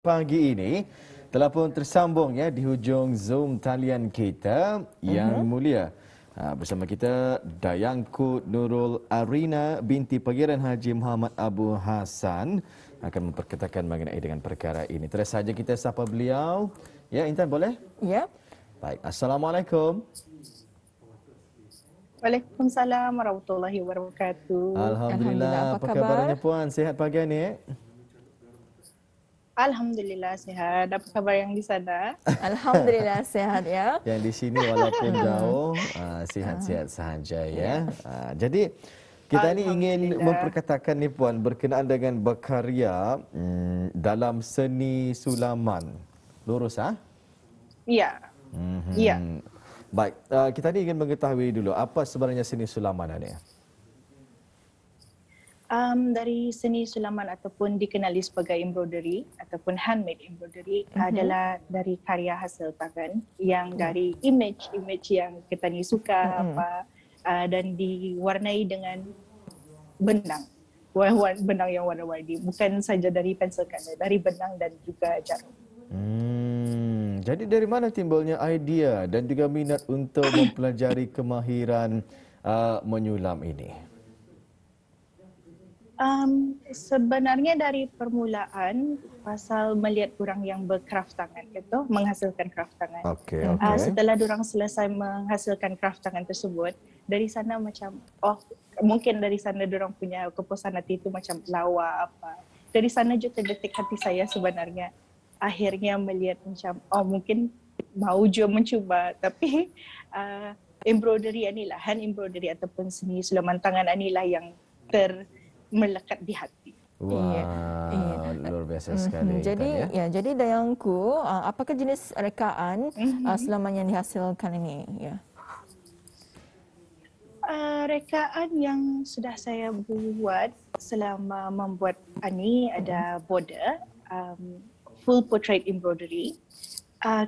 Pagi ini telah pun tersambung ya di hujung Zoom talian kita yang mulia. Bersama kita Dayangku Nurul Arina binti Pangeran Haji Muhammad Abu Hassan akan memperkatakan mengenai dengan perkara ini. Terus saja kita sapa beliau. Ya, Intan boleh? Ya. Baik. Assalamualaikum. Waalaikumsalam warahmatullahi wabarakatuh. Alhamdulillah. Apa kabarnya puan? Sihat pagi ni? Alhamdulillah sihat. Apa khabar yang di sana? Alhamdulillah sihat ya. Yang di sini walaupun jauh, sihat-sihat sahaja ya. Jadi kita ni ingin memperkatakan ni puan berkenaan dengan berkarya dalam seni sulaman. Lurus Ya. Ya. Baik, kita ni ingin mengetahui dulu apa sebenarnya seni sulaman ni? Dari seni sulaman ataupun dikenali sebagai embroidery ataupun handmade embroidery adalah dari karya hasil tangan yang dari image yang kita ni suka dan diwarnai dengan benang. Benang yang warna-warni, bukan saja dari pensel color, dari benang dan juga jarum. Jadi dari mana timbulnya idea dan juga minat untuk mempelajari kemahiran menyulam ini? Sebenarnya dari permulaan pasal melihat orang yang berkraft tangan itu menghasilkan kraft tangan. Okay. Setelah orang selesai menghasilkan kraft tangan tersebut, dari sana macam mungkin dari sana orang punya kepuasan hati itu macam lawa apa. Dari sana juga terdetik hati saya sebenarnya. Akhirnya melihat macam mungkin mau juga mencuba, tapi embroidery inilah, hand embroidery ataupun seni sulaman tangan inilah yang melekat di hati. Wah, luar biasa sekali. Jadi jadi Dayangku, apakah jenis rekaan sulaman yang dihasilkan ini? Ya. Rekaan yang sudah saya buat selama membuat ini ada border, full portrait embroidery,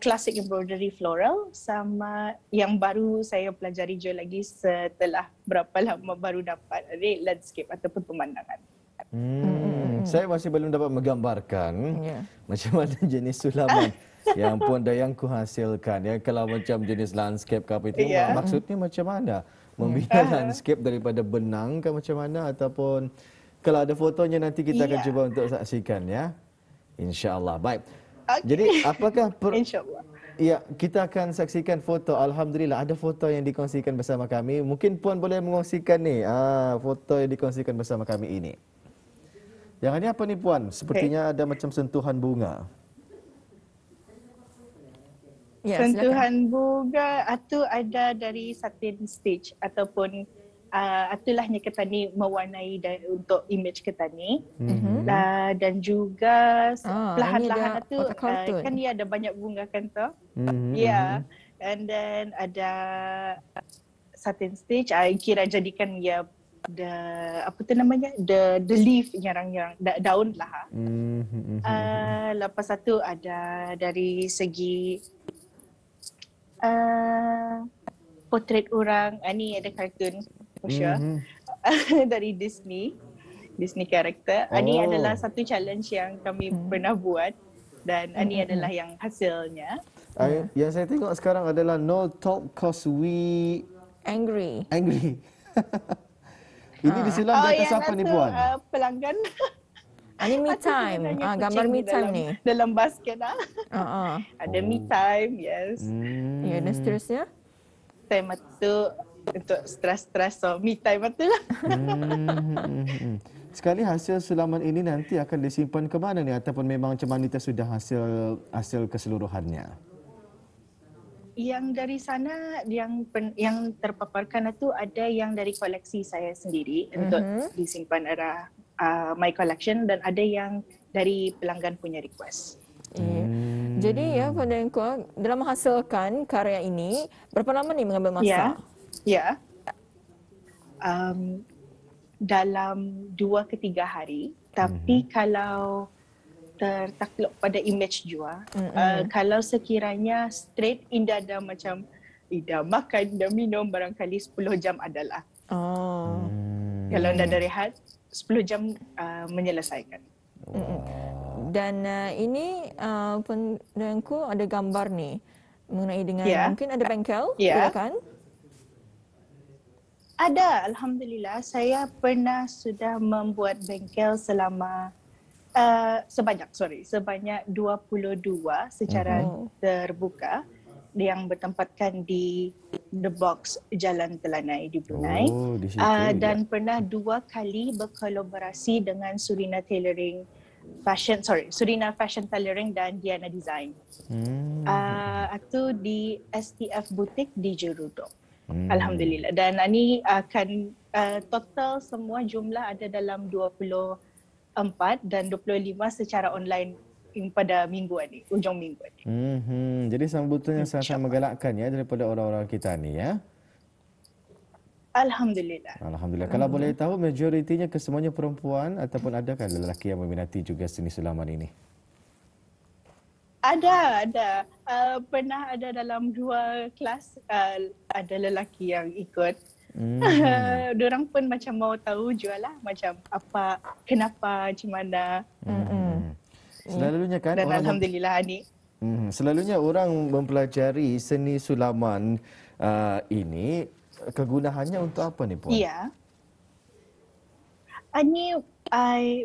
classic embroidery floral, sama yang baru saya pelajari juga lagi setelah berapa lama baru dapat landscape ataupun pemandangan. Saya masih belum dapat menggambarkan macam mana jenis sulaman yang Puan Dayangku hasilkan. Ya, kalau macam jenis landscape ke apa itu, maksudnya macam mana? Membina landscape daripada benang ke macam mana? Ataupun kalau ada fotonya nanti kita akan cuba untuk saksikan ya. InsyaAllah. Baik. Jadi apakah InsyaAllah. Ya, kita akan saksikan foto. Alhamdulillah ada foto yang dikongsikan bersama kami. Mungkin Puan boleh mengongsikan ni foto yang dikongsikan bersama kami ini. Yang ini apa ni Puan? Sepertinya ada macam sentuhan bunga. Ya, sentuhan bunga itu ada dari satin stitch ataupun itulahnya kita ni mewarnai untuk image kita ni. Dan juga perlahan-lahan itu kan dia ada banyak bunga kan tu. Ya. And then ada satin stitch, kira jadikan ya apa tu namanya, the leaf nyarang-nyarang daun lah. Lepas itu ada dari segi potret orang, ni ada kartun dari Disney karakter. Ini adalah satu challenge yang kami pernah buat dan ini adalah yang hasilnya. Yang saya tengok sekarang adalah no talk cause we angry. Ini disulam di atas apa ni Puan? Pelanggan. Ini me time. Gambar me time ni. Dalam basket ada me time, yes. Ya, dan seterusnya? Time itu untuk stres-stres, so me time betul lah. Sekali hasil sulaman ini nanti akan disimpan ke mana ni ataupun memang macam mana sudah hasil keseluruhannya? Yang dari sana yang terpaparkan itu ada yang dari koleksi saya sendiri untuk disimpan era my collection dan ada yang dari pelanggan punya request. Jadi ya pada Dayangku, dalam menghasilkan karya ini berapa lama ni mengambil masa? Ya. Dalam 2 ke 3 hari. Tapi kalau tertakluk pada image jua, kalau sekiranya straight Indah dah macam Ida makan, dah minum, barangkali 10 jam adalah. Kalau dah rehat, 10 jam menyelesaikan. Dan ini pendengarku ada gambar ni mengenai dengan mungkin ada bengkel, silakan. Ada, alhamdulillah. Saya pernah sudah membuat bengkel sebanyak 22 secara terbuka yang bertempatkan di The Box Jalan Telanai di Brunei. Dan pernah 2 kali berkolaborasi dengan Surina Fashion Tailoring dan Diana Design. Itu di STF Boutique di Jerudong. Alhamdulillah. Dan ini akan total semua jumlah ada dalam 24 dan 25 secara online pada minggu ini, hujung minggu ini. Jadi sambutan yang sangat menggalakkan ya daripada orang-orang kita ni ya. Alhamdulillah. Alhamdulillah. Kalau boleh tahu majoritinya kesemuanya perempuan ataupun adakah lelaki yang meminati juga seni sulaman ini? Ada. Pernah ada dalam 2 kelas ada lelaki yang ikut. Diorang pun macam mau tahu jualah macam apa, kenapa, macam mana. Selalunya kan dan alhamdulillah ni. Selalunya orang mempelajari seni sulaman ini kegunaannya untuk apa ni Puan? Ya. Ini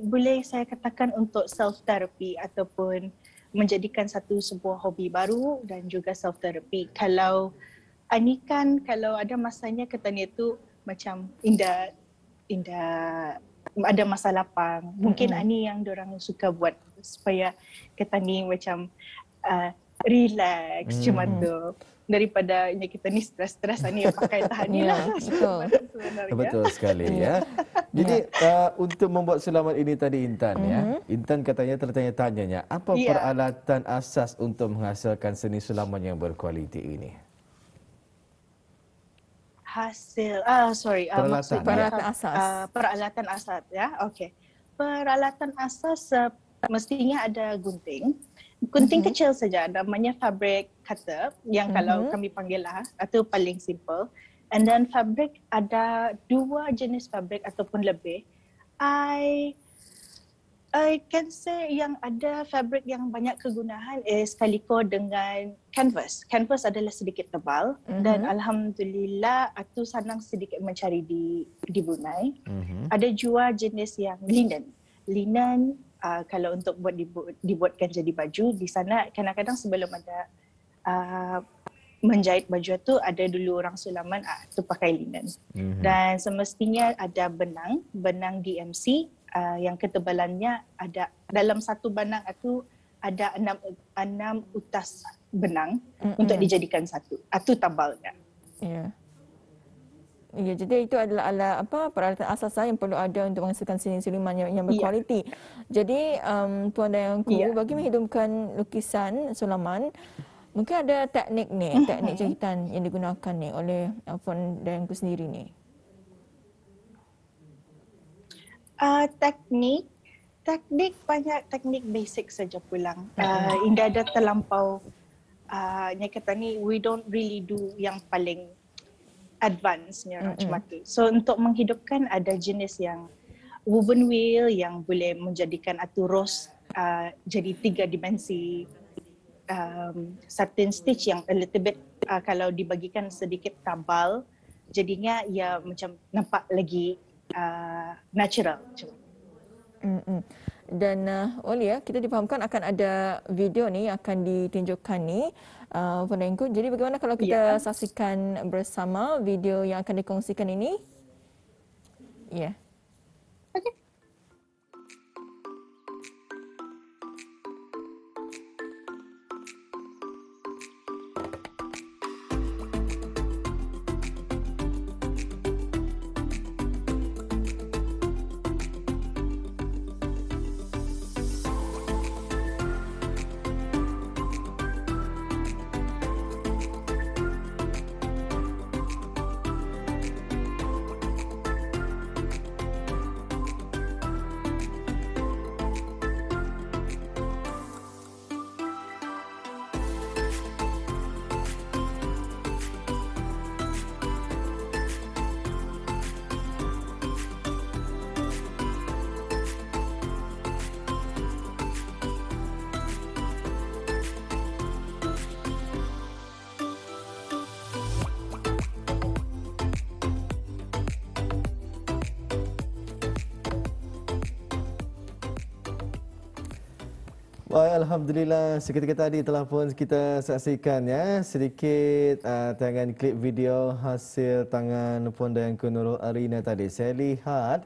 boleh saya katakan untuk self therapy ataupun menjadikan sebuah hobi baru dan juga self therapy. Kalau ani kan kalau ada masanya kita ni tu macam indah ada masa lapang. Mungkin ani yang diorang suka buat supaya kita ni macam relax cuma tu. Daripada kita ni stres-stres ni pakai tahan ni lah. Betul sekali ya. Jadi untuk membuat sulaman ini tadi Intan ya. Intan katanya tertanya-tanyanya apa peralatan asas untuk menghasilkan seni sulaman yang berkualiti ini? Peralatan asas. Peralatan asas ya. Okey. Peralatan asas mestinya ada gunting. Gunting kecil saja, namanya fabric cutter yang kalau kami panggil lah, itu paling simple. And then fabric ada 2 jenis fabric ataupun lebih. I can say yang ada fabric yang banyak kegunaan kaliko dengan canvas. Canvas adalah sedikit tebal dan alhamdulillah itu senang sedikit mencari di Brunei. Ada juga jenis yang linen. Linen kalau untuk dibuatkan jadi baju di sana kadang-kadang sebelum ada menjahit baju itu ada dulu orang sulaman tu pakai linen. Dan semestinya ada benang DMC yang ketebalannya ada dalam satu benang itu ada 6 utas benang untuk dijadikan satu. Itu tebalnya. Ya. Ya, jadi itu adalah peralatan asas yang perlu ada untuk menghasilkan seni sulaman yang berkualiti. Jadi Puan Dayangku bagi menghidupkan lukisan sulaman mungkin ada teknik jahitan yang digunakan ni oleh Puan Dayangku sendiri ni. Teknik banyak teknik basic saja pulang. Indah ada terlampau yang kata ni we don't really do yang paling advance-nya macam tu. So untuk menghidupkan ada jenis yang woven wheel yang boleh menjadikan rose jadi 3 dimensi. Satin stitch yang a little bit kalau dibagikan sedikit tabal jadinya ia macam nampak lagi natural. Dan Oli kita difahamkan akan ada video ni akan ditunjukkan ni Puan Dayangku. Jadi bagaimana kalau kita saksikan bersama video yang akan dikongsikan ini? Ya. Okey. Baik, Alhamdulillah. Seketika tadi telah pun kita saksikan ya sedikit tayangan klip video hasil tangan Puan Dayangku Nurul Arina tadi. Saya lihat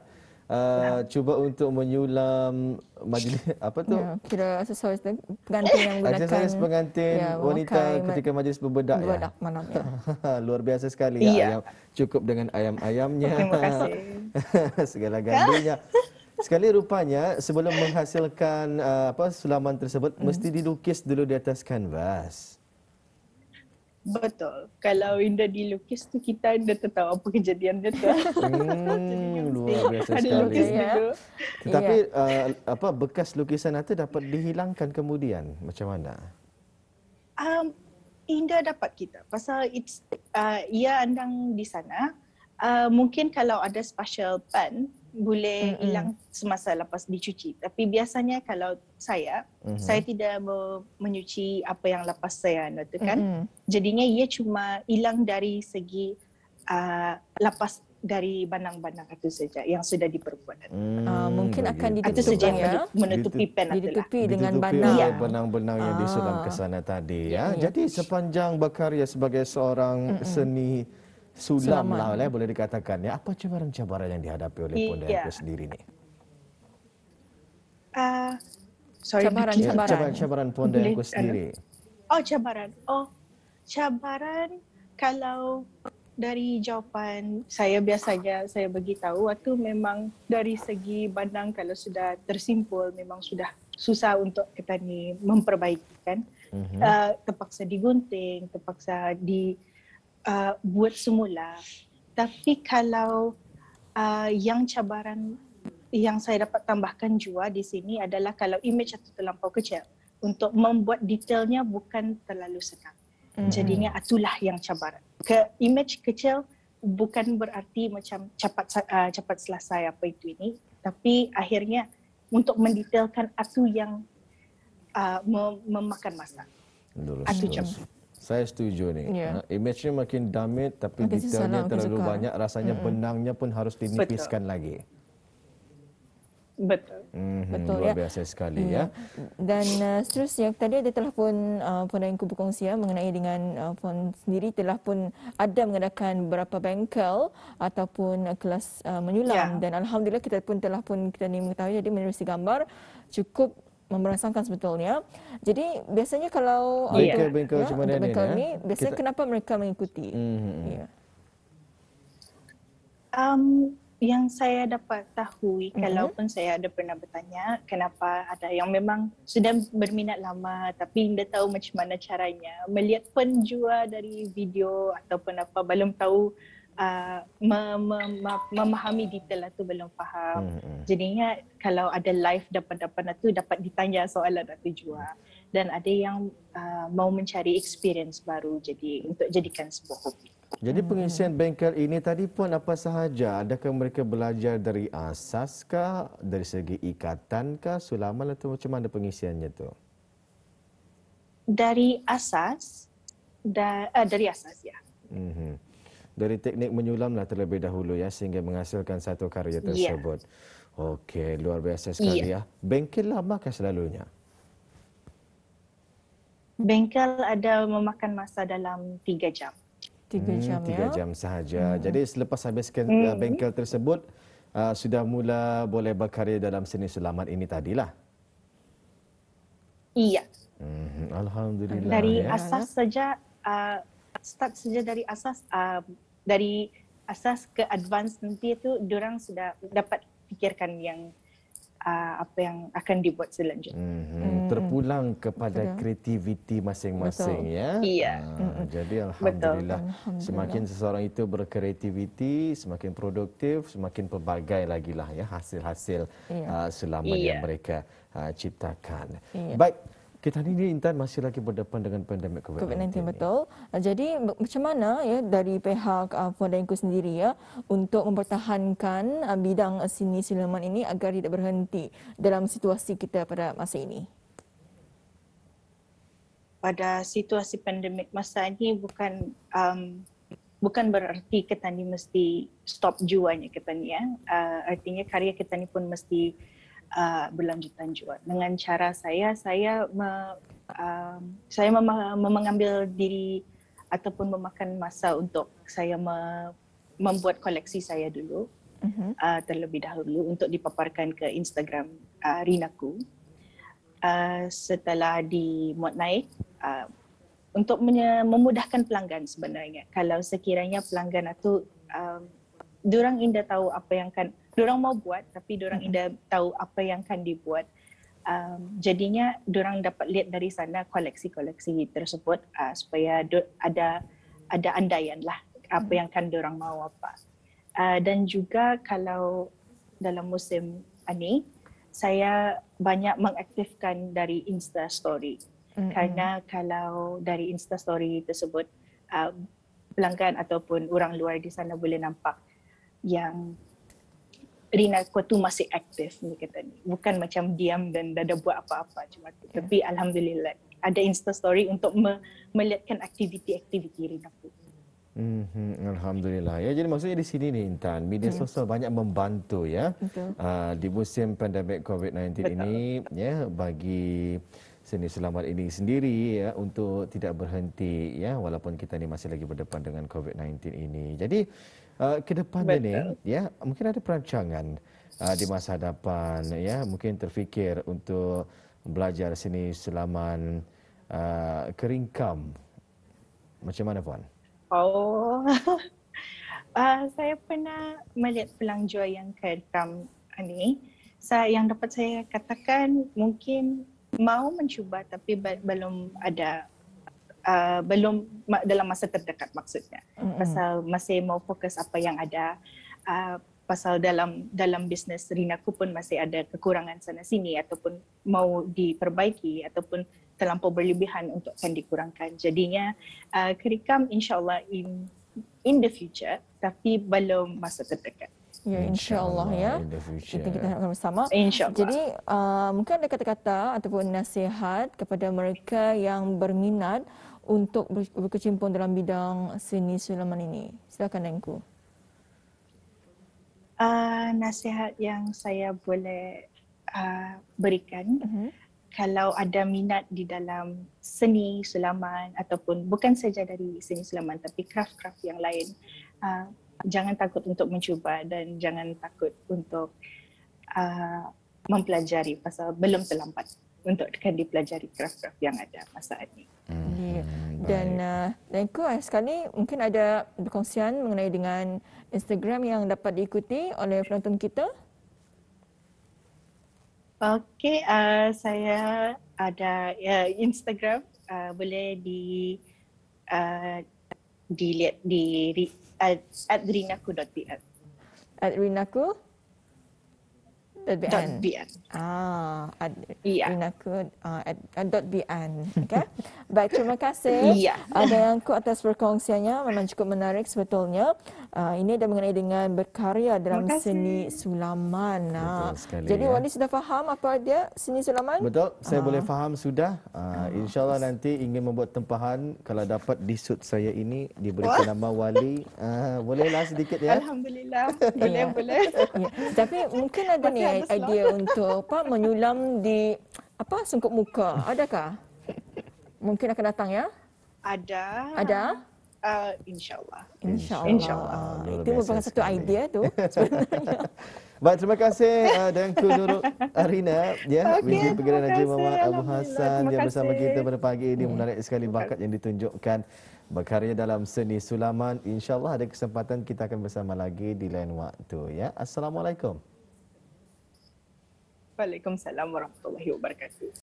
cuba untuk menyulam majlis apa tu? Ya, kira aksesoris pengantin yang menggunakan Aksesoris pengantin wanita ketika majlis berbedak ya. Berbedak malam ya. Luar biasa sekali ya. Ayam cukup dengan ayam-ayamnya. Terima kasih. Segala gandinya. Sekali rupanya sebelum menghasilkan sulaman tersebut mesti dilukis dulu di atas kanvas. Betul. Kalau indah dilukis tu kita dah tahu apa kejadian dia tu. Luar biasa ada sekali. lukis dulu. Tetapi bekas lukisan itu dapat dihilangkan kemudian macam mana? Indah dapat kita. Pasal ia andang di sana. Mungkin kalau ada special pen boleh hilang semasa lepas dicuci. Tapi biasanya kalau saya tidak menyuci apa yang lepas saya kan. Jadinya ia cuma hilang dari segi lepas dari benang-benang itu saja yang sudah diperbuat. Mungkin akan itu saja yang menutupi pen ditutupi dengan benang. benang. Benang-benang yang disulam ke sana tadi ya. Jadi sepanjang berkarya sebagai seorang seni sulam lah boleh dikatakan ya. Apa cabaran-cabaran yang dihadapi oleh Puan Dayangku sendiri ni? Cabaran Puan Dayangku sendiri. Cabaran kalau dari jawapan saya biasanya saya bagi tahu waktu memang dari segi benang kalau sudah tersimpul memang sudah susah untuk kita ni memperbaiki kan. Terpaksa digunting, terpaksa buat semula. Tapi kalau yang cabaran yang saya dapat tambahkan juga di sini adalah kalau image itu terlampau kecil untuk membuat detailnya bukan terlalu senang. Jadinya itulah yang cabaran. Image kecil bukan berarti macam cepat selesai apa itu ini, tapi akhirnya untuk mendetailkan itu yang memakan masa. Itu cabaran. Saya setuju ni. Image-nya makin damit tapi detailnya terlalu banyak. Rasanya benangnya pun harus dinipiskan lagi. Betul. Luar biasa sekali ya. Dan seterusnya tadi telah pun Puan Dayangku berkongsi mengenai dengan Puan sendiri telah pun ada mengadakan beberapa bengkel ataupun kelas menyulam dan alhamdulillah kita ni mengetahui jadi menerusi gambar cukup merasakan sebetulnya. Jadi biasanya kalau bengkel ni biasanya kenapa mereka mengikuti? Yang saya dapat tahu kalaupun saya ada pernah bertanya kenapa ada yang memang sudah berminat lama tapi tidak tahu macam mana caranya melihat penjua dari video ataupun apa belum tahu memahami detail itu belum faham. Jadinya kalau ada live dapat itu dapat ditanya soalan itu juga. Dan ada yang mau mencari experience baru jadi untuk jadikan sebuah hobi. Jadi pengisian bengkel ini tadi pun apa sahaja? Adakah mereka belajar dari asas kah? Dari segi ikatan kah? Sulaman atau macam mana pengisiannya tu? Dari asas ya. Dari teknik menyulamlah terlebih dahulu ya sehingga menghasilkan satu karya tersebut. Okey, luar biasa sekali ya. Bengkel lamakah selalunya? Bengkel ada memakan masa dalam 3 jam. 3 jam 3 jam sahaja. Jadi selepas habiskan bengkel tersebut sudah mula boleh berkarya dalam seni sulaman ini tadilah. Iya. Alhamdulillah. Dari asas saja start saja dari asas ke advance nanti itu diorang sudah dapat fikirkan yang apa yang akan dibuat selanjutnya. Terpulang kepada kreativiti masing-masing ya. Iya. Jadi alhamdulillah semakin seseorang itu berkreativiti, semakin produktif, semakin pelbagai lagi lah ya hasil-hasil sulaman yang mereka ciptakan. Baik. Kita ni Intan masih lagi berdepan dengan pandemik COVID-19. Betul. Jadi macam mana ya dari pihak Puan Dayangku sendiri ya untuk mempertahankan bidang seni sulaman ini agar tidak berhenti dalam situasi kita pada masa ini? Pada situasi pandemik masa ini bukan berarti kita ni mesti stop juanya kita ni ya. Artinya karya kita ni pun mesti berlanjutan juga. Dengan cara saya mengambil diri ataupun memakan masa untuk saya membuat koleksi saya dulu terlebih dahulu untuk dipaparkan ke Instagram Rinaku. Setelah dimuat naik untuk memudahkan pelanggan sebenarnya. Kalau sekiranya pelanggan itu diorang indah tahu apa yang diorang mau buat, tapi diorang indah tahu apa yang akan dibuat. Jadinya diorang dapat lihat dari sana koleksi-koleksi tersebut supaya ada andaian lah apa yang kan diorang mau apa. Dan juga kalau dalam musim ini saya banyak mengaktifkan dari Insta Story. Kerana kalau dari Insta Story tersebut pelanggan ataupun orang luar di sana boleh nampak yang Rinaku tu masih aktif ni kata ni. Bukan macam diam dan dah buat apa-apa cuma tu. Tapi alhamdulillah ada Insta Story untuk melihatkan aktiviti-aktiviti Rinaku. Alhamdulillah. Ya, jadi maksudnya di sini nih Intan, media sosial banyak membantu ya. Di musim pandemik COVID-19 ini ya bagi seni selamat ini sendiri ya untuk tidak berhenti ya walaupun kita ni masih lagi berdepan dengan COVID-19 ini. Jadi ke depannya ni ya mungkin ada perancangan di masa hadapan ya mungkin terfikir untuk belajar seni selaman keringkam. Macam mana puan? Oh. Saya pernah melihat pelanjur yang keringkam ini. Yang dapat saya katakan mungkin mau mencuba tapi belum ada belum dalam masa terdekat maksudnya. Pasal masih mau fokus apa yang ada. Pasal dalam bisnes Rinaku pun masih ada kekurangan sana sini ataupun mau diperbaiki ataupun terlampau berlebihan untuk akan dikurangkan. Jadinya keringkam insyaAllah in the future tapi belum masa terdekat. Ya, insyaAllah ya. Itu kita harapkan bersama. InsyaAllah. Jadi mungkin ada kata-kata ataupun nasihat kepada mereka yang berminat untuk berkecimpung dalam bidang seni sulaman ini. Silakan Engku. Nasihat yang saya boleh berikan, kalau ada minat di dalam seni sulaman ataupun bukan saja dari seni sulaman tapi craft-craft yang lain, jangan takut untuk mencuba dan jangan takut untuk mempelajari pasal belum terlambat untuk akan dipelajari craft-craft yang ada masa ini. Dan Engku sekali mungkin ada perkongsian mengenai dengan Instagram yang dapat diikuti oleh penonton kita. Okey, saya ada Instagram, boleh dilihat di @rinaku.bn. @rinaku.bn. Rinaku .bn. Okay. Baik, terima kasih. Ada Engku atas perkongsiannya, memang cukup menarik sebetulnya. Ini dah mengenai dengan berkarya dalam seni sulaman. Jadi Wali sudah faham apa dia seni sulaman? Betul, saya boleh faham sudah. InsyaAllah nanti ingin membuat tempahan kalau dapat disut saya ini diberikan nama Wali. Bolehlah sedikit ya. Alhamdulillah. Boleh. Ya. Tapi mungkin ada ni idea untuk menyulam di sungkup muka. Adakah? Mungkin akan datang ya? Ada? InsyaAllah. Itu merupakan satu idea tu sebenarnya. Baik, terima kasih Dengku Nurul Arina ya, Biji Penggera Najib Muhammad Abu Hassan yang bersama kita pada pagi ini. Menarik sekali bakat yang ditunjukkan berkarya dalam seni sulaman. InsyaAllah ada kesempatan kita akan bersama lagi di lain waktu ya. Assalamualaikum. Waalaikumsalam warahmatullahi wabarakatuh.